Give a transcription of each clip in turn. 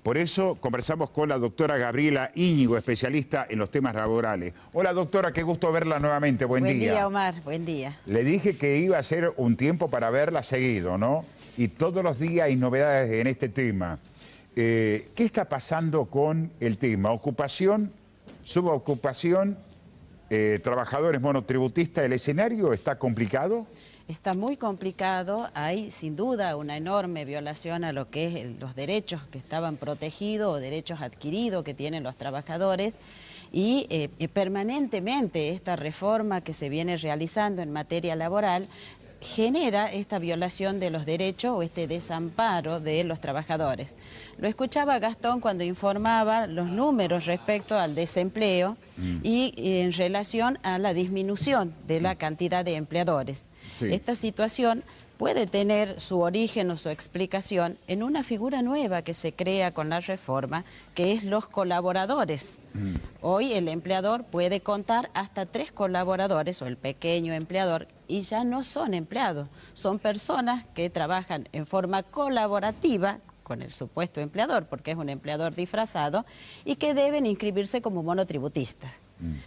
Por eso conversamos con la doctora Gabriela Íñigo, especialista en los temas laborales. Hola doctora, qué gusto verla nuevamente, buen día. Buen día, Omar, buen día. Le dije que iba a ser un tiempo para verla seguido, ¿no? Y todos los días hay novedades en este tema. ¿Qué está pasando con el tema? ¿Ocupación, subocupación, trabajadores monotributistas? ¿El escenario está complicado? Está muy complicado, hay sin duda una enorme violación a lo que es los derechos que estaban protegidos o derechos adquiridos que tienen los trabajadores y permanentemente esta reforma que se viene realizando en materia laboral genera esta violación de los derechos o este desamparo de los trabajadores. Lo escuchaba Gastón cuando informaba los números respecto al desempleo y en relación a la disminución de la cantidad de empleadores. Sí. Esta situación puede tener su origen o su explicación en una figura nueva que se crea con la reforma, que es los colaboradores. Hoy el empleador puede contar hasta 3 colaboradores o el pequeño empleador y ya no son empleados, son personas que trabajan en forma colaborativa con el supuesto empleador, porque es un empleador disfrazado, y que deben inscribirse como monotributistas.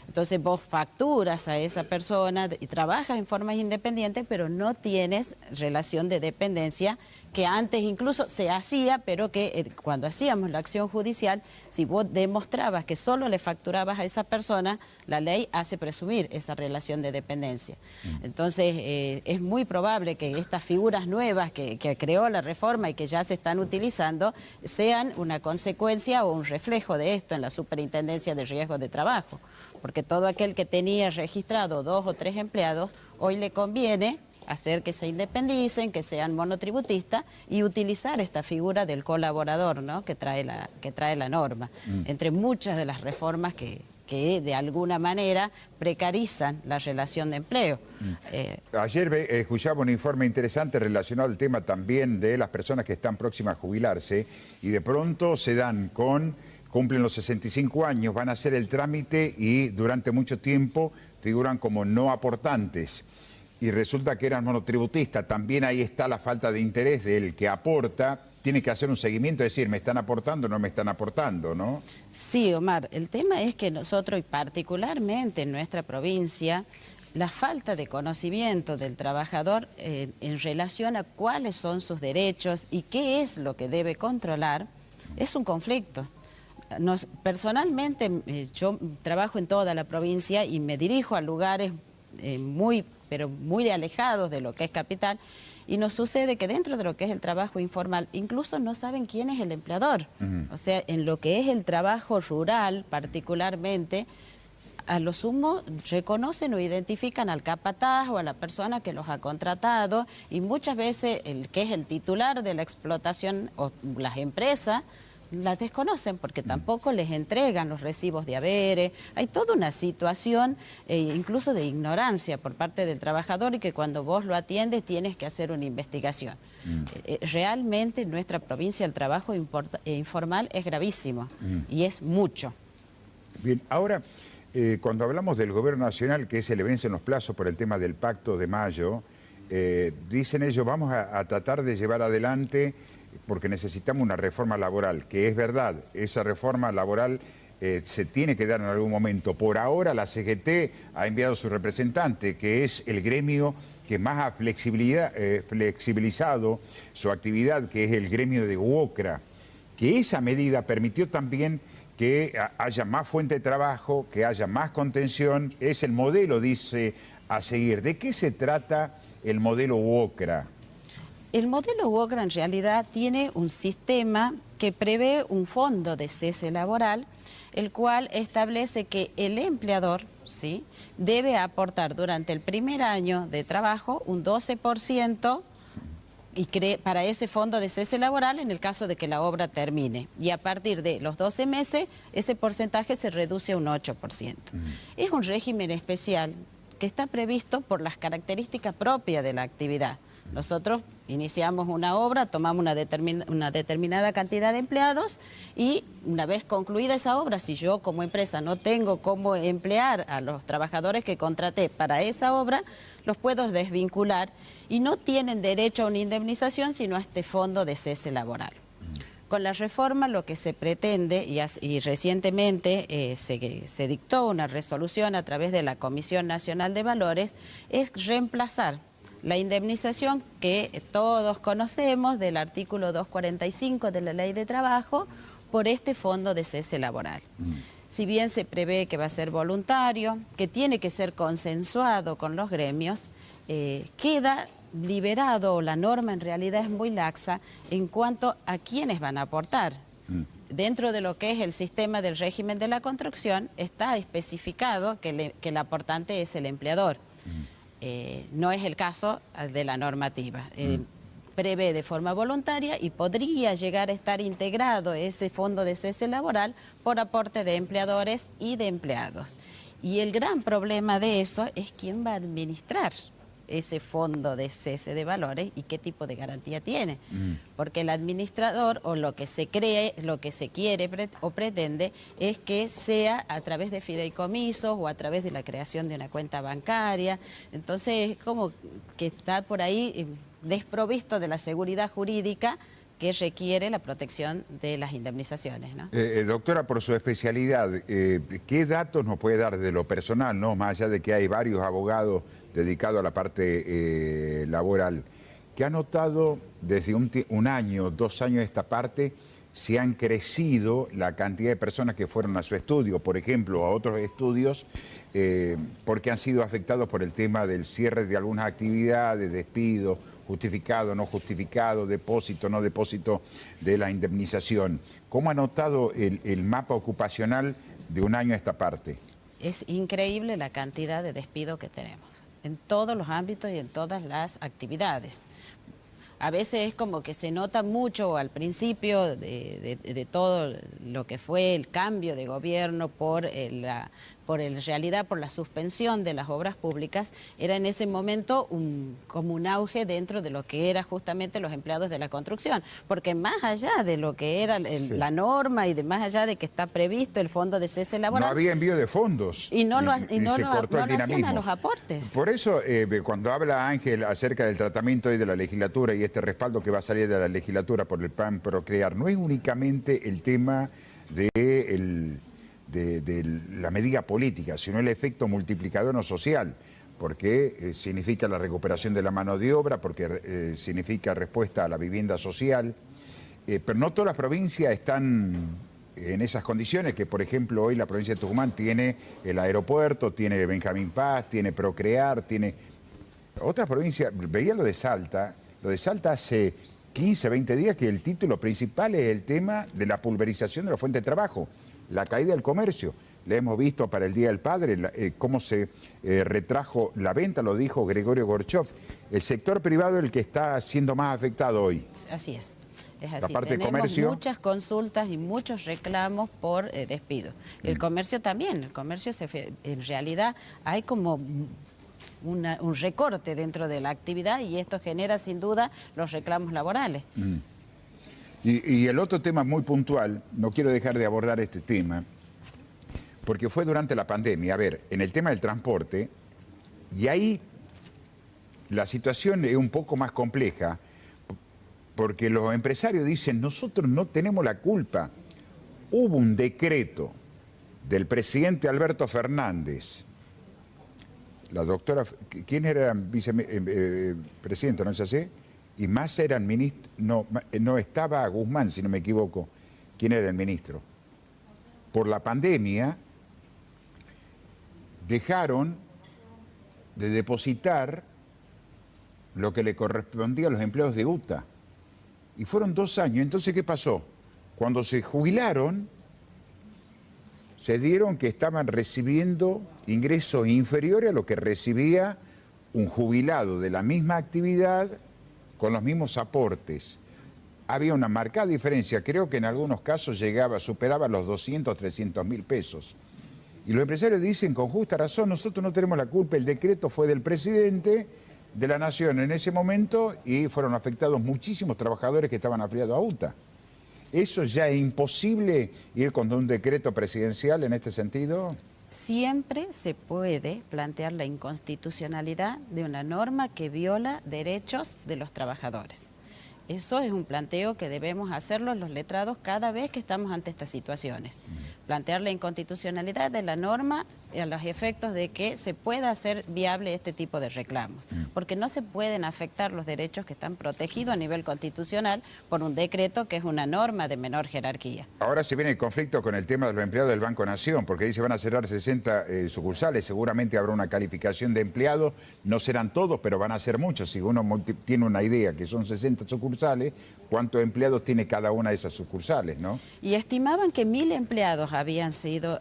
Entonces vos facturas a esa persona y trabajas en forma independiente, pero no tienes relación de dependencia que antes incluso se hacía, pero que cuando hacíamos la acción judicial, si vos demostrabas que solo le facturabas a esa persona, la ley hace presumir esa relación de dependencia. Entonces es muy probable que estas figuras nuevas que creó la reforma y que ya se están utilizando sean una consecuencia o un reflejo de esto en la Superintendencia de Riesgos de Trabajo. Porque todo aquel que tenía registrado 2 o 3 empleados, hoy le conviene hacer que se independicen, que sean monotributistas y utilizar esta figura del colaborador, ¿no? que trae la norma, entre muchas de las reformas que de alguna manera precarizan la relación de empleo. Ayer escuchaba un informe interesante relacionado al tema también de las personas que están próximas a jubilarse y de pronto se dan cumplen los 65 años, van a hacer el trámite y durante mucho tiempo figuran como no aportantes. Y resulta que eran monotributistas. También ahí está la falta de interés del que aporta. Tiene que hacer un seguimiento, es decir, ¿me están aportando o no me están aportando, no? Sí, Omar, el tema es que nosotros, y particularmente en nuestra provincia, la falta de conocimiento del trabajador en relación a cuáles son sus derechos y qué es lo que debe controlar, es un conflicto. Personalmente, yo trabajo en toda la provincia y me dirijo a lugares pero muy alejados de lo que es capital, y nos sucede que dentro de lo que es el trabajo informal, incluso no saben quién es el empleador. O sea, en lo que es el trabajo rural particularmente, a lo sumo reconocen o identifican al capataz o a la persona que los ha contratado, y muchas veces el que es el titular de la explotación o las empresas las desconocen porque tampoco les entregan los recibos de haberes. Hay toda una situación incluso de ignorancia por parte del trabajador y que cuando vos lo atiendes tienes que hacer una investigación. Realmente en nuestra provincia el trabajo informal es gravísimo y es mucho. Bien, ahora cuando hablamos del gobierno nacional que se le vencen los plazos por el tema del pacto de mayo, dicen ellos vamos a tratar de llevar adelante porque necesitamos una reforma laboral, que es verdad, esa reforma laboral se tiene que dar en algún momento. Por ahora la CGT ha enviado a su representante, que es el gremio que más ha flexibilizado su actividad, que es el gremio de UOCRA, que esa medida permitió también que haya más fuente de trabajo, que haya más contención, es el modelo, dice, a seguir. ¿De qué se trata el modelo UOCRA? El modelo UOCRA en realidad tiene un sistema que prevé un fondo de cese laboral, el cual establece que el empleador, ¿sí?, debe aportar durante el primer año de trabajo un 12% para ese fondo de cese laboral en el caso de que la obra termine. Y a partir de los 12 meses, ese porcentaje se reduce a un 8%. Es un régimen especial que está previsto por las características propias de la actividad. Nosotros iniciamos una obra, tomamos una determinada cantidad de empleados y una vez concluida esa obra, si yo como empresa no tengo cómo emplear a los trabajadores que contraté para esa obra, los puedo desvincular y no tienen derecho a una indemnización sino a este fondo de cese laboral. Con la reforma lo que se pretende, y recientemente se dictó una resolución a través de la Comisión Nacional de Valores, es reemplazar la indemnización que todos conocemos del artículo 245 de la Ley de Trabajo por este fondo de cese laboral. Si bien se prevé que va a ser voluntario, que tiene que ser consensuado con los gremios, queda liberado, o la norma en realidad es muy laxa en cuanto a quiénes van a aportar. Dentro de lo que es el sistema del régimen de la construcción está especificado que el aportante es el empleador. No es el caso de la normativa. Prevé de forma voluntaria y podría llegar a estar integrado ese fondo de cese laboral por aporte de empleadores y de empleados. Y el gran problema de eso es quién va a administrar ese fondo de cese de valores y qué tipo de garantía tiene. Porque el administrador, o lo que se cree, lo que se quiere o pretende, es que sea a través de fideicomisos o a través de la creación de una cuenta bancaria. Entonces es como que está por ahí desprovisto de la seguridad jurídica que requiere la protección de las indemnizaciones, ¿no? Doctora, por su especialidad, ¿qué datos nos puede dar de lo personal, no? Más allá de que hay varios abogados dedicados a la parte laboral, ¿qué ha notado desde un año, 2 años de esta parte, si han crecido la cantidad de personas que fueron a su estudio, por ejemplo, a otros estudios, porque han sido afectados por el tema del cierre de algunas actividades, despido, justificado, no justificado, depósito, no depósito de la indemnización? ¿Cómo ha notado el mapa ocupacional de un año a esta parte? Es increíble la cantidad de despido que tenemos, en todos los ámbitos y en todas las actividades. A veces es como que se nota mucho al principio de todo lo que fue el cambio de gobierno por la suspensión de las obras públicas. Era en ese momento como un auge dentro de lo que era justamente los empleados de la construcción, porque más allá de lo que era la norma y de más allá de que está previsto el fondo de cese laboral, no había envío de fondos y no lo cortó el dinamismo. hacían a los aportes. Por eso, cuando habla Ángel acerca del tratamiento hoy de la legislatura y este respaldo que va a salir de la legislatura por el plan Procrear, no es únicamente el tema de la medida política, sino el efecto multiplicador no social, porque significa la recuperación de la mano de obra, porque significa respuesta a la vivienda social, pero no todas las provincias están en esas condiciones, que por ejemplo hoy la provincia de Tucumán tiene el aeropuerto, tiene Benjamín Paz, tiene Procrear, tiene otras provincias. Veía lo de Salta hace 15, 20 días, que el título principal es el tema de la pulverización de la fuente de trabajo, la caída del comercio. Le hemos visto para el Día del Padre cómo se retrajo la venta, lo dijo Gregorio Gorchov. El sector privado es el que está siendo más afectado hoy. Así es. Es La así. parte de Tenemos comercio, muchas consultas y muchos reclamos por despido. El comercio también. El comercio, en realidad, hay como un recorte dentro de la actividad y esto genera sin duda los reclamos laborales. Y el otro tema muy puntual, no quiero dejar de abordar este tema, porque fue durante la pandemia. A ver, en el tema del transporte, y ahí la situación es un poco más compleja, porque los empresarios dicen, nosotros no tenemos la culpa. Hubo un decreto del presidente Alberto Fernández, la doctora, ¿quién era vicepresidente? ¿No es así? Y más eran ministros, no estaba Guzmán, si no me equivoco. ¿Quién era el ministro? Por la pandemia dejaron de depositar lo que le correspondía a los empleados de UTA. Y fueron 2 años. Entonces, ¿qué pasó? Cuando se jubilaron, se dieron que estaban recibiendo ingresos inferiores a lo que recibía un jubilado de la misma actividad con los mismos aportes. Había una marcada diferencia, creo que en algunos casos superaba los 200, 300 mil pesos. Y los empresarios dicen con justa razón, nosotros no tenemos la culpa, el decreto fue del presidente de la Nación en ese momento y fueron afectados muchísimos trabajadores que estaban afiliados a UTA. ¿Eso ya es imposible ir con un decreto presidencial en este sentido? Siempre se puede plantear la inconstitucionalidad de una norma que viola derechos de los trabajadores. Eso es un planteo que debemos hacerlo los letrados cada vez que estamos ante estas situaciones. Plantear la inconstitucionalidad de la norma a los efectos de que se pueda hacer viable este tipo de reclamos. Porque no se pueden afectar los derechos que están protegidos a nivel constitucional por un decreto que es una norma de menor jerarquía. Ahora se viene el conflicto con el tema de los empleados del Banco Nación, porque dice van a cerrar 60 sucursales, seguramente habrá una calificación de empleados, no serán todos, pero van a ser muchos. Si uno tiene una idea que son 60 sucursales, ¿cuántos empleados tiene cada una de esas sucursales, no? Y estimaban que 1000 empleados habían sido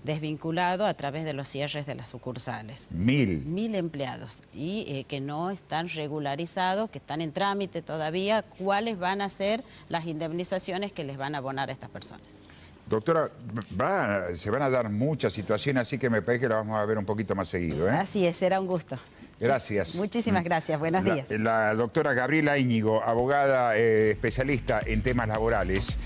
desvinculados a través de los cierres de las sucursales. 1000. 1000 empleados y que no están regularizados, que están en trámite todavía, cuáles van a ser las indemnizaciones que les van a abonar a estas personas. Doctora, se van a dar muchas situaciones, así que me parece que la vamos a ver un poquito más seguido, ¿eh? Así es, será un gusto. Gracias. Muchísimas gracias, buenos días. La doctora Gabriela Íñigo, abogada especialista en temas laborales.